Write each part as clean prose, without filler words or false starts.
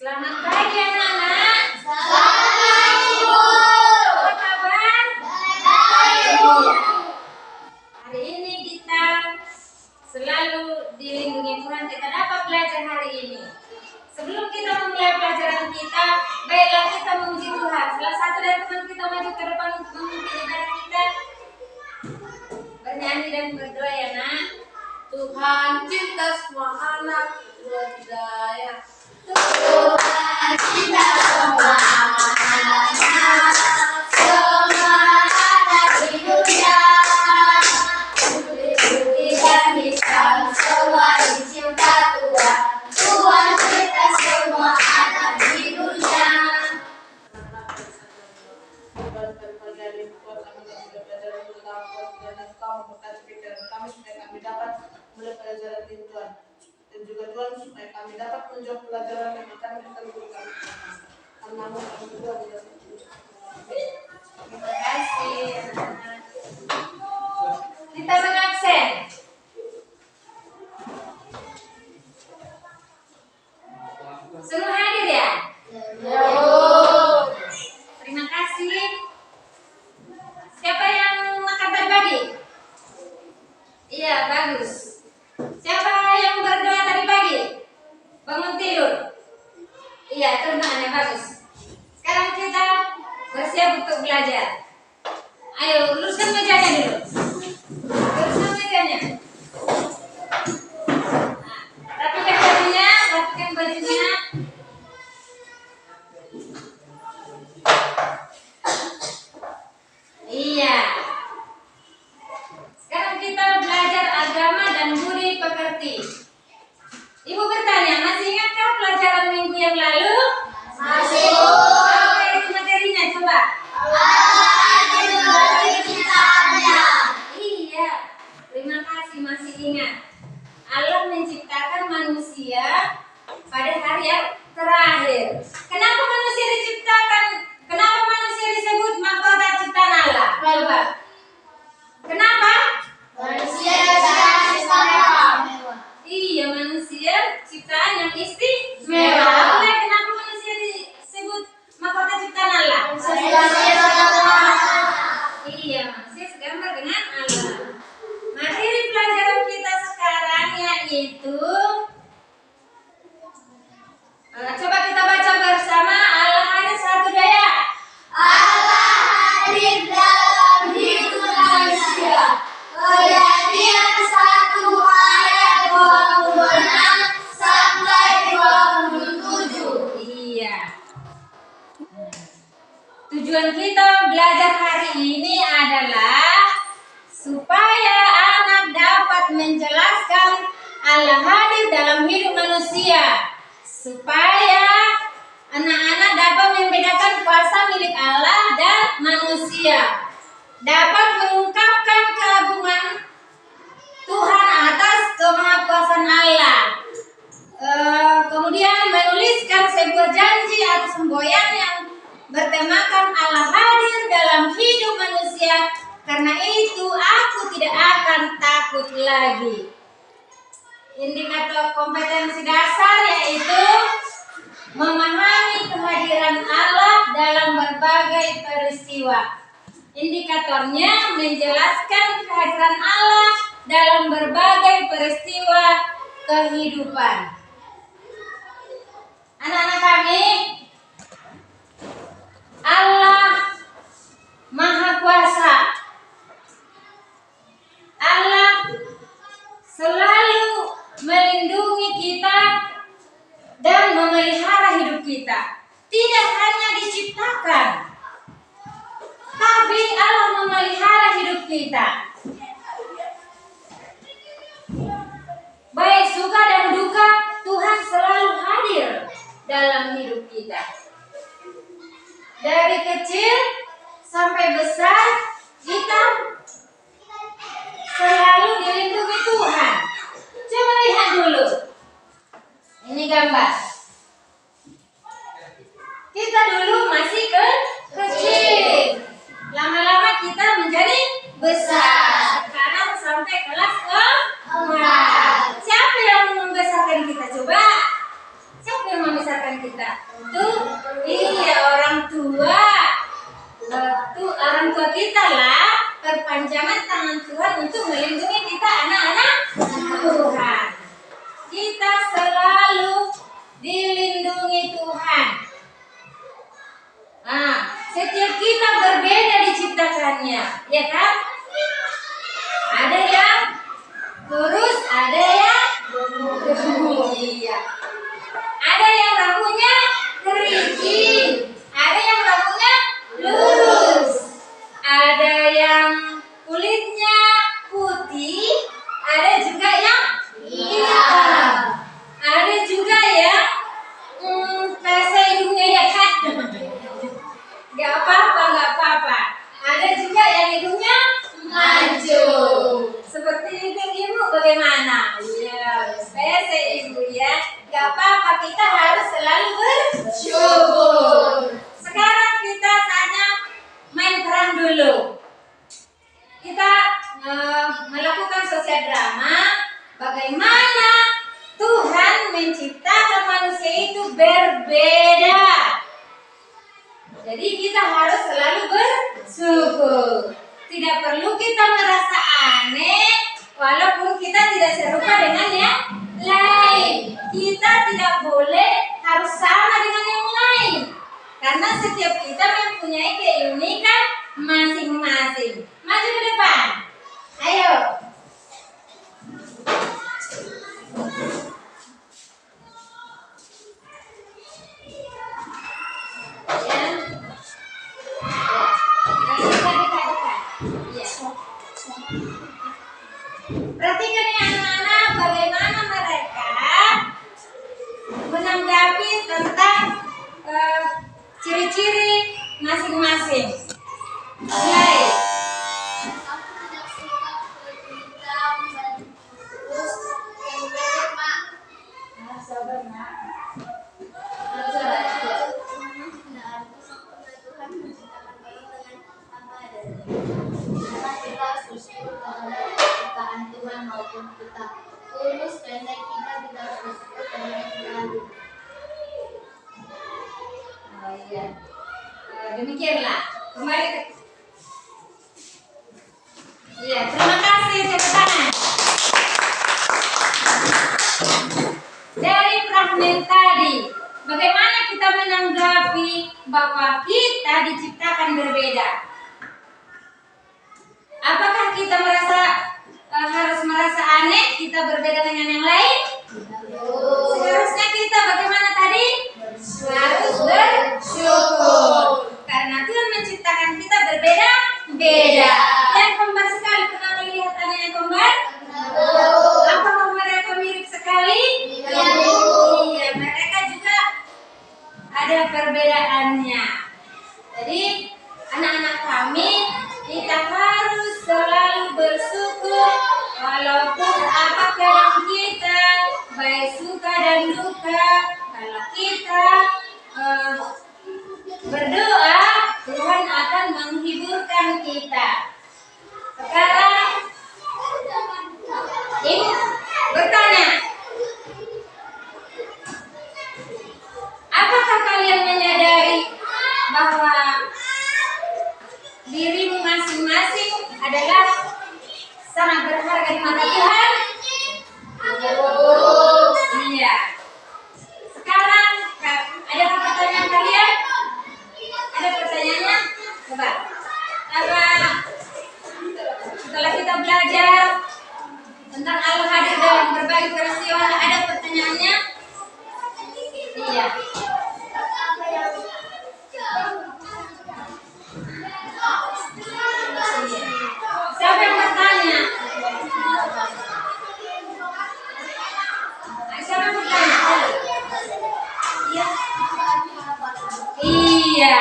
Selamat pagi anak-anak. Selamat pagi, Bu. Apa kabar? Baik, Bu. Hari ini kita selalu dilindungi Tuhan. Kita dapat belajar hari ini. Sebelum kita memulai pelajaran kita, baiklah kita memuji Tuhan. Salah satu dari teman kita maju ke depan untuk memimpin ibadah kita. Bernyanyi dan berdoa ya nak. Tuhan cinta semua anak berdaya. Tuhan cinta semua anak, semua anak di dunia. Putih dan hitam semua dicinta Tuhan. Tuhan cinta semua anak di dunia. Kami dapat mulai pelajaran ini Tuhan, dan juga Tuhan supaya kami dapat menjawab pelajaran yang akan kita lakukan. Nama kami Tuhan ya. Terima kasih. Kita mengabsen. Semua hadir ya? Terima kasih. Siapa yang makan tadi? Iya, bagus. Siapa yang berdoa tadi pagi? Bangun tidur? Iya, itu doanya bagus. Sekarang kita bersiap untuk belajar. Ayo, luruskan mejanya dulu. Luruskan mejanya. Nah, rapikan bajunya, rapikan bajunya. Iya. Sekarang kita belajar agama dan budi pekerti. Ibu bertanya, masih ingatkah pelajaran minggu yang lalu? Masih. Apa itu materinya coba? Iya, terima kasih masih ingat. Allah menciptakan manusia pada hari yang terakhir. Kenapa manusia diciptakan? Kenapa manusia disebut mahkota ciptaan Allah? Coba. Kenapa? Manusia ciptaan istimewa. Iya, manusia ciptaan yang istimewa. Kenapa manusia disebut mahkota ciptaan Allah? Iya, manusia segambar dengan Allah. Materi pelajaran kita sekarang yaitu coba kita baca bersama. Allah ada satu daya. Allah hadir dalam hidup manusia. Kejadian 1 ayat 26 sampai 27. Iya. Tujuan kita belajar hari ini adalah supaya anak dapat menjelaskan Allah hadir dalam hidup manusia. Supaya anak-anak dapat membedakan kuasa milik Allah dan manusia. Dapat mengungkapkan keagungan Tuhan atas kemahakuasaan Allah. Kemudian menuliskan sebuah janji atau semboyan yang bertemakan Allah hadir dalam hidup manusia. Karena itu aku tidak akan takut lagi. Indikator kompetensi dasar yaitu memahami kehadiran Allah dalam berbagai peristiwa. Indikatornya menjelaskan kehadiran Allah dalam berbagai peristiwa kehidupan. Anak-anak kami, Allah Maha Kuasa. Allah selalu melindungi kita dan memelihara hidup kita. Tidak hanya diciptakan, tapi Allah memelihara hidup kita. Baik suka dan duka, Tuhan selalu hadir dalam hidup kita. Dari kecil sampai besar, kita selalu dilindungi Tuhan. Coba lihat dulu. Ini gambar. Kita dulu masih kecil. Lama-lama kita menjadi besar. Sekarang sampai kelas ke-4. Siapa yang membesarkan kita? Coba. Siapa yang membesarkan kita? kita. Tuh, iya orang tua. Tuh orang tua kita lah perpanjangan tangan Tuhan untuk melindungi kita anak-anak Tuhan. Kita selalu dilindungi Tuhan. Nah, setiap kita berbeda diciptakannya, ya kan? Ada yang lurus, ada yang gemuk. Iya. Ada yang rambutnya keriting, ada yang rambutnya lurus, ada yang kulitnya putih, ada juga yang hitam, ada juga yang pesek hidungnya ya kan? Gak apa-apa. Ada juga yang hidungnya maju. Seperti hidung ibu bagaimana? Iya, pesek ibu ya. Gak apa-apa, kita harus selalu bersyukur. Sekarang kita saatnya main peran dulu. Kita melakukan sosial drama. Bagaimana Tuhan menciptakan manusia itu berbeda. Jadi kita harus selalu bersyukur. Tidak perlu kita merasa aneh walaupun kita tidak serupa dengan yang lain. Kita tidak boleh harus sama dengan yang lain. Karena setiap kita mempunyai keunikan masing-masing. Maju ke depan. Ayo. Perhatikan ya anak-anak, bagaimana mereka menanggapi tentang ciri-ciri masing-masing. Mulai. Aku tidak suka kulit hitam dan terus yang pendek, Mak. Sabar, Nak. Nah, sempurna Tuhan menciptakan orang dengan apa adanya. Karena kita harus bersyukur terhadap ciptaan Tuhan maupun kita kurus pendek, kita tidak harus bersyukur terhadap ciptaan Tuhan. Oh iya. Demikianlah. Kembali ke. Iya, terima kasih tepuk tangan. Dari fragmen tadi, bagaimana kita menanggapi bahwa kita diciptakan berbeda? Apakah kita harus merasa aneh kita berbeda dengan yang lain? Seharusnya kita bagaimana tadi? Harus bersyukur. Karena Tuhan menciptakan kita berbeda-beda. Yang kembar sekali, pernah melihat anak yang kembar? Apakah mereka mirip sekali? Iya, mereka juga ada perbedaannya. Jadi anak-anak kami, kita harus selalu bersyukur walaupun apa keadaan kita, baik suka dan duka. Kalau kita berdoa, Tuhan akan menghiburkan kita. Sekarang Ibu bertanya, apakah kalian menyadari bahwa dirimu masing-masing adalah sangat berharga di mata Tuhan? Iya. Sekarang ada pertanyaan kalian? Ada pertanyaannya? Coba. Setelah kita belajar tentang Allah hadir dalam berbagai peristiwa, ada pertanyaannya? Iya. Siapa yang bertanya? Siapa yang bertanya? Iya. Iya.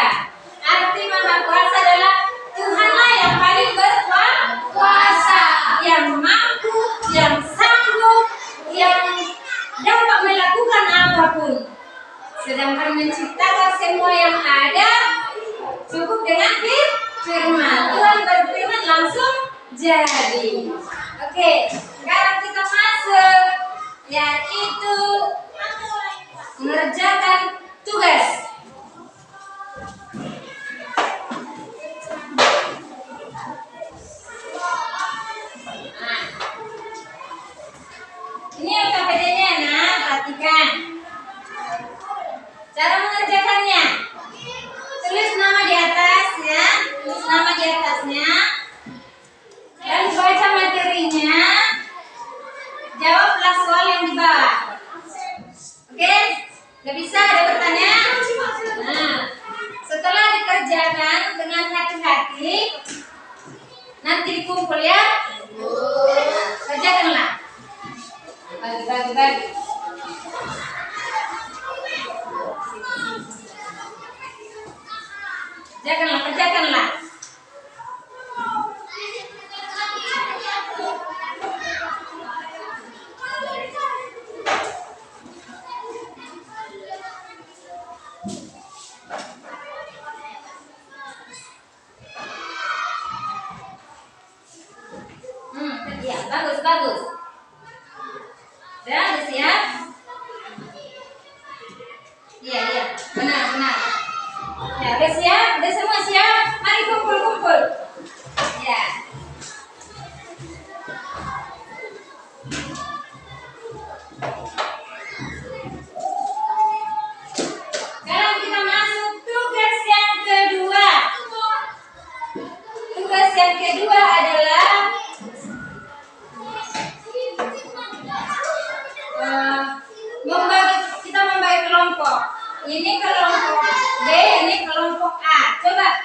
Arti Maha Kuasa adalah Tuhanlah yang paling berkuasa, yang mampu, yang sanggup, yang dapat melakukan apapun. Sedangkan menciptakan semua yang ada cukup dengan firman. Tuhan berfirman langsung jadi. Oke, sekarang kita masuk, yaitu mengerjakan kerjakan dengan hati-hati. Nanti dikumpul ya. Kerjakanlah. Bagi. Kerjakanlah. Ya, bagus. Bagus ya. Iya, benar. Ya, udah siap? Udah semua siap? Mari kumpul. Ya. Sekarang kita masuk tugas yang kedua. Tugas yang kedua adalah membagi kelompok. Ini kelompok B, ini kelompok A. Coba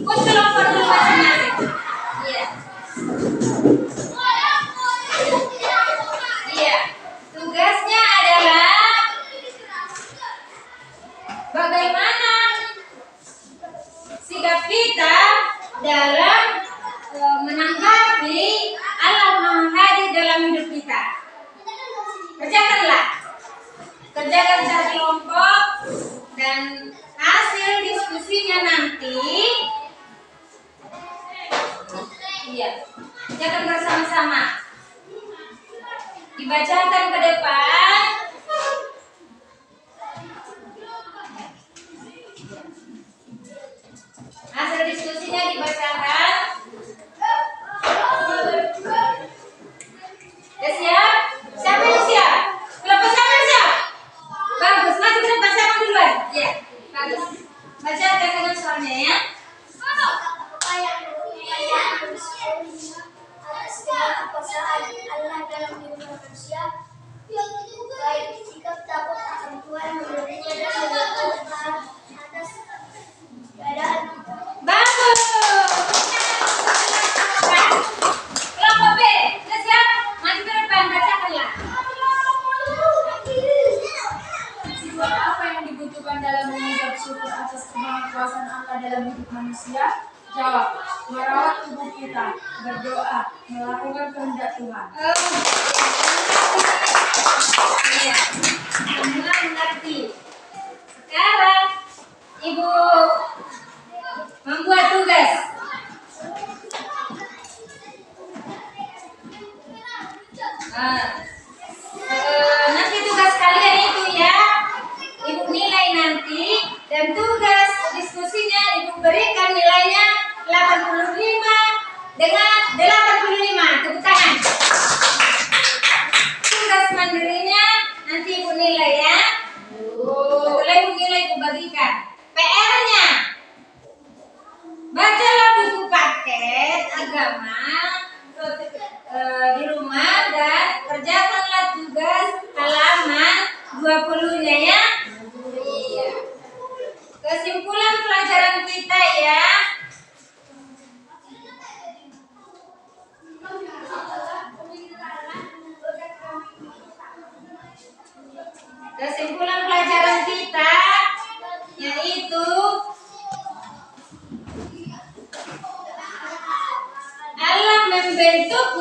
ikut kelompok dulu masing-masing. Iya. Tugasnya adalah bagaimana sikap kita dalam menanggapi Allah Maha Hadir dalam hidup kita. Kerjakan secara kelompok dan hasil diskusinya nanti kerjakan bersama-sama. Dibacakan ke depan. Hasil diskusinya dibacakan. Udah siap? Siapa yang siap? Kelompok siapa yang siap? Bagus, maju ke depan, siapa duluan? Iya, bagus. Bacakan dengan suaranya ya. Atas segala kekuasaan Allah dalam hidup manusia, baik sikap takut akan Tuhan memberinya dan melakukan atas keadaan. Bagus. Kelompok B, sudah siap? Maju ke depan, bacakanlah. Sifat apa yang dibutuhkan dalam mengucap syukur atas kemahakuasaan Allah dalam hidup manusia? Jawab, merawat tubuh kita, berdoa, melakukan kehendak Tuhan. Iya, alhamdulillah mengerti. Sekarang Ibu membuat tugas. Nanti tugas kalian itu ya, Ibu nilai nanti, dan tugas diskusinya Ibu berikan nilainya 85 dengan 85. Tepuk tangan. Tugas mandirinya nanti Ibu nilai ya. Setelah Ibu nilai Ibu bagikan. PR-nya, bacalah buku paket agama di rumah dan kerjakanlah tugas halaman 20-nya ya. Iya. Kesimpulan pelajaran kita ya. Kesimpulan pelajaran kita yaitu Allah membentuk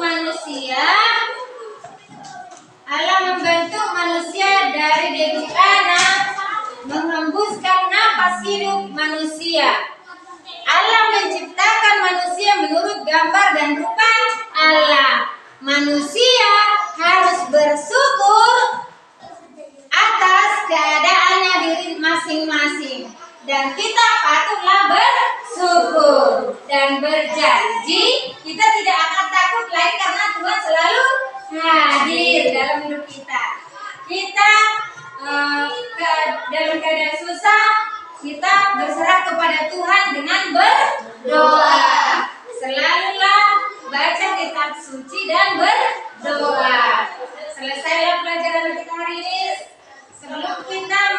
manusia dari debu tanah, menghembuskan napas hidup manusia. Allah menciptakan manusia menurut gambar dan rupa Allah. Manusia harus bersyukur atas keadaannya diri masing-masing, dan kita patutlah bersyukur dan berjanji kita tidak akan takut lagi karena Tuhan selalu hadir dalam hidup kita. Kita dalam keadaan susah, kita berserah kepada Tuhan dengan berdoa. Selalulah baca kitab suci dan berdoa. Selesailah pelajaran kita hari ini. Sebelum kita